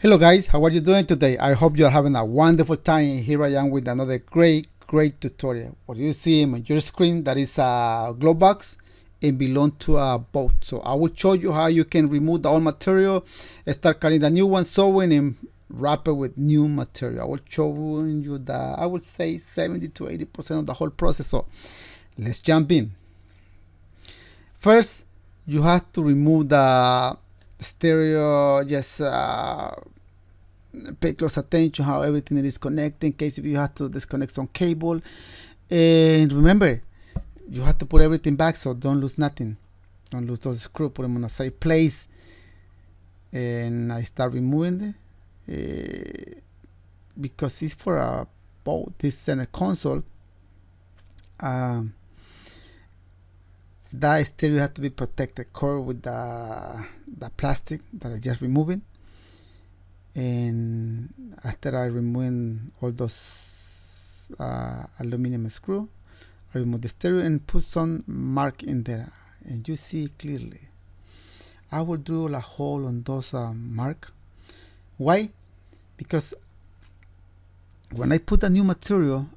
Hello guys, how are you doing today? I hope you are having a wonderful time. Here I am with another great tutorial. What you see on your screen, that is a glove box and belong to a boat. So I will show you how you can remove the old material, start cutting the new one, sewing and wrap it with new material. I will show you the, I would say 70 to 80% of the whole process. So let's jump in. First, you have to remove the stereo. Just pay close attention how everything is connected in case if you have to disconnect some cable. And remember, you have to put everything back, so don't lose nothing. Don't lose those screws. Put them on a safe place. And I start removing it because it's for a boat. This center console. That stereo has to be protected, covered with the plastic that I just removing. And after I remove all those aluminum screw, I remove the stereo and put some mark in there, and you see clearly. I will drill a hole on those mark. Why? Because when I put a new material,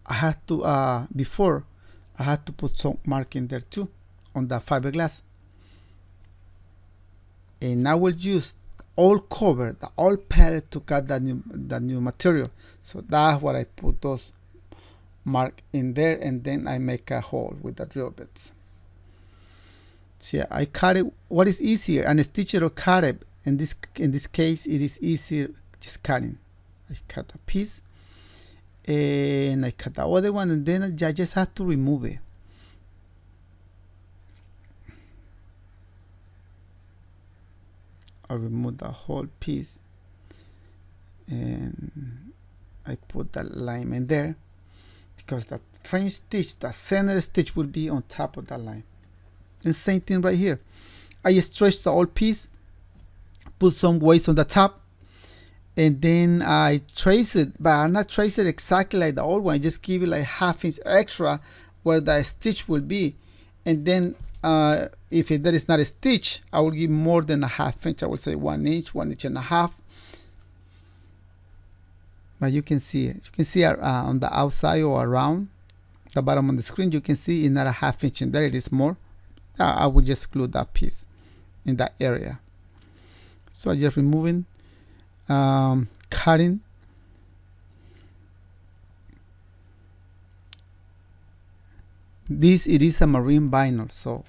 I had to before I had to put some mark in there too on the fiberglass, and I will use all cover, the all pattern to cut the new material. So that's what I put those mark in there, and then I make a hole with the drill bits. See, I cut it. What is easier, and stitch it or cut it? In this case, it is easier just cutting. I cut a piece, and I cut the other one, and then I just have to remove it. I remove the whole piece, and I put the line in there because the French stitch, the center stitch, will be on top of the line. And same thing right here. I stretch the whole piece, put some waist on the top, and then I trace it, but I not trace it exactly like the old one. I just give it like ½ inch extra where the stitch will be, and then if there is not a stitch, I will give more than ½ inch. I will say 1 inch, 1 inch and a half. But you can see it. You can see on the outside or around the bottom of the screen. You can see it's not a ½ inch in there. It is more. I will just glue that piece in that area. So just removing, cutting. It is a marine vinyl, so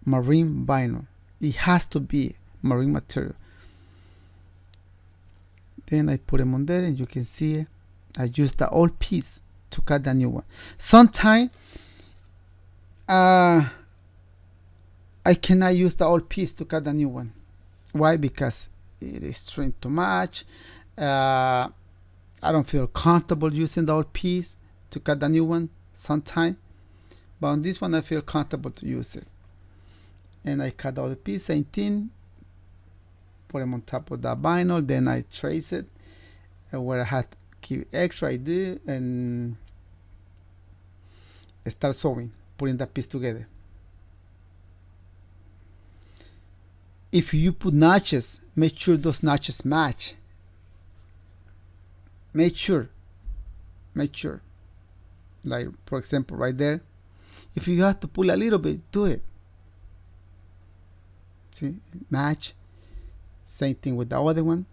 marine vinyl, it has to be marine material. Then I put them on there, and you can see it. I use the old piece to cut the new one. Sometimes I cannot use the old piece to cut the new one. Why? Because it is trimmed too much. I don't feel comfortable using the old piece to cut the new one sometimes. But on this one, I feel comfortable to use it. And I cut out the piece, same thing. Put them on top of the vinyl. Then I trace it. And where I had to keep extra, I do. And start sewing, putting that piece together. If you put notches, make sure those notches match. Make sure. Like, for example, right there. If you have to pull a little bit, do it. See, match. Same thing with the other one,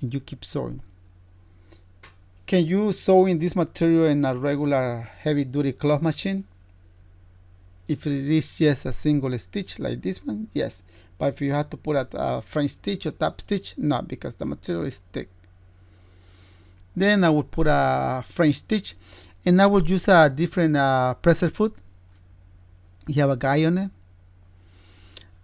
and you keep sewing. Can you sew in this material in a regular heavy-duty cloth machine? If it is just a single stitch like this one, yes. But if you have to put a French stitch or top stitch, no, because the material is thick. Then I would put a French stitch. And I will use a different presser foot. You have a guide on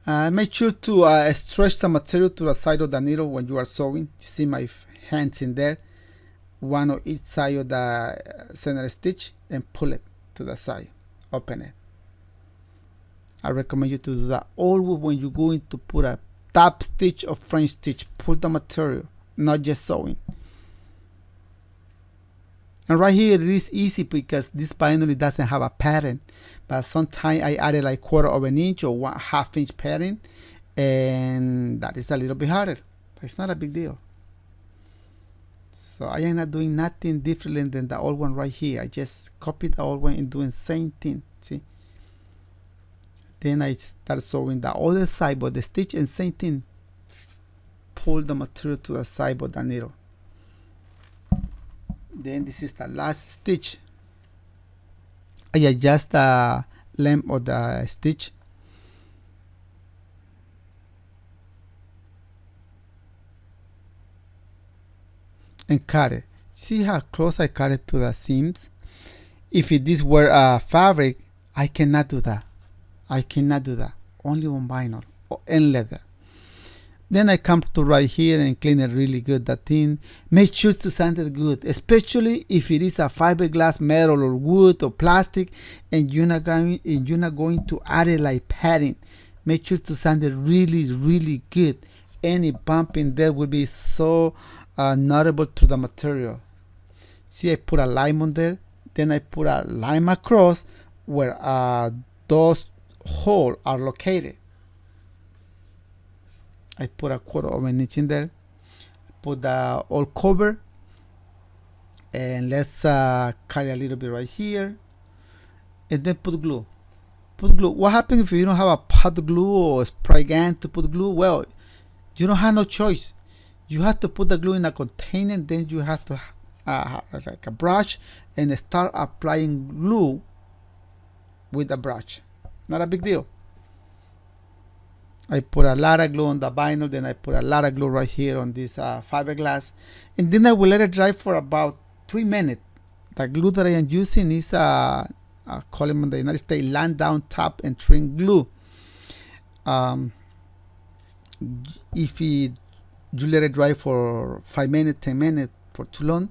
it. Make sure to stretch the material to the side of the needle when you are sewing. You see my hands in there. One on each side of the center stitch, and pull it to the side. Open it. I recommend you to do that always when you're going to put a top stitch or French stitch. Pull the material, not just sewing. And right here it is easy because this vinyl doesn't have a pattern, but sometimes I added like 1/4 inch or 1/2 inch pattern, and that is a little bit harder, but it's not a big deal. So I am not doing nothing different than the old one right here. I just copied the old one and doing same thing. See? Then I start sewing the other side of the stitch and same thing. Pull the material to the side of the needle. Then this is the last stitch. I adjust the length of the stitch. And cut it. See how close I cut it to the seams? If this were fabric, I cannot do that. I cannot do that. Only on vinyl and leather. Then I come to right here and clean it really good, that thing. Make sure to sand it good, especially if it is a fiberglass, metal, or wood, or plastic, and you're not going to add it like padding. Make sure to sand it really, really good. Any bump in there will be so notable to the material. See, I put a line on there, then I put a line across where those holes are located. I put a 1/4 inch in there. Put the old cover, and let's carry a little bit right here, and then put glue. Put glue. What happens if you don't have a pot glue or spray gun to put glue? Well, you don't have no choice. You have to put the glue in a container, then you have to like a brush and start applying glue with the brush. Not a big deal. I put a lot of glue on the vinyl, then I put a lot of glue right here on this fiberglass, and then I will let it dry for about 3 minutes. The glue that I am using is call it in the United States land down top and trim glue. If you let it dry for 5 minutes, 10 minutes, for too long,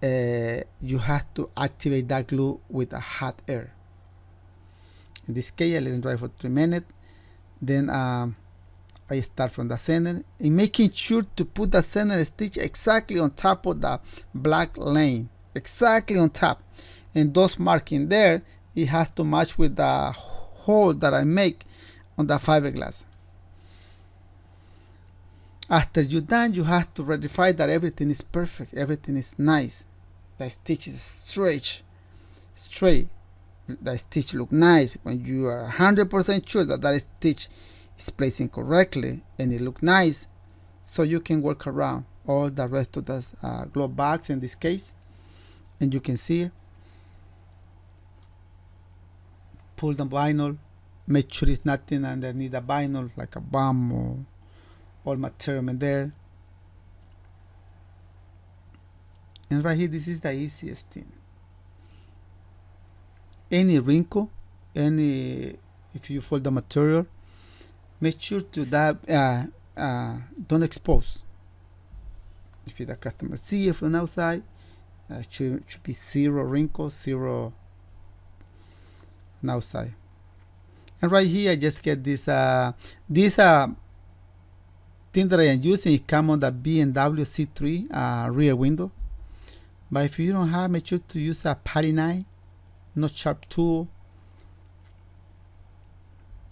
you have to activate that glue with a hot air. In this case, I let it dry for 3 minutes. Then I start from the center and making sure to put the center stitch exactly on top of the black line, exactly on top. And those marking there, it has to match with the hole that I make on the fiberglass. After you're done, you have to verify that everything is perfect, everything is nice. The stitch is straight. The stitch look nice. When you are 100% sure that that stitch is placing correctly and it look nice, so you can work around all the rest of the glove box in this case, and you can see, pull the vinyl, make sure it's nothing underneath the vinyl like a bump or all material in there. And right here, this is the easiest thing. Any wrinkle, if you fold the material, make sure to that don't expose. If the customer see it from outside, should be 0 wrinkles, 0 on outside. And right here, I just get this thing that I am using. It comes on the BMW C3 rear window. But if you don't have, make sure to use a putty knife, not sharp tool.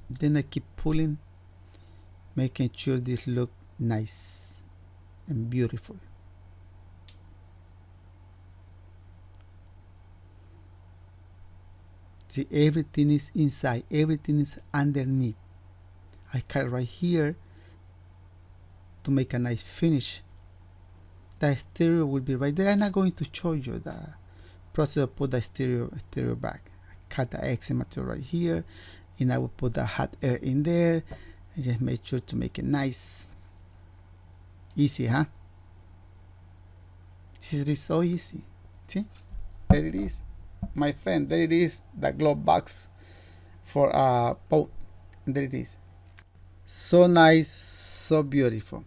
Then I keep pulling, making sure this look nice and beautiful. See, everything is inside, everything is underneath. I cut right here to make a nice finish. The stereo will be right there. I'm not going to show you the process of put the stereo back. I cut the exit material right here, and I will put the hot air in there and just make sure to make it nice. Easy, huh? This is so easy. See, there it is, my friend. There it is, the glove box for boat. There it is. So nice, so beautiful.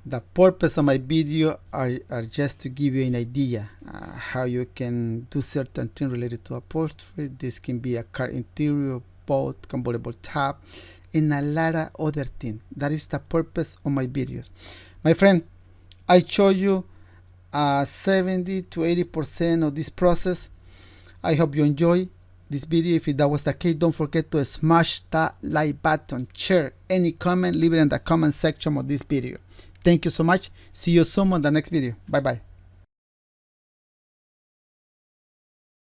The purpose of my video are just to give you an idea how you can do certain things related to upholstery. This can be a car interior, boat, convertible top, and a lot of other things. That is the purpose of my videos. My friend, I show you 70 to 80% of this process. I hope you enjoy this video. If that was the case, don't forget to smash that like button, share any comment, leave it in the comment section of this video. Thank you so much. See you soon on the next video. Bye bye.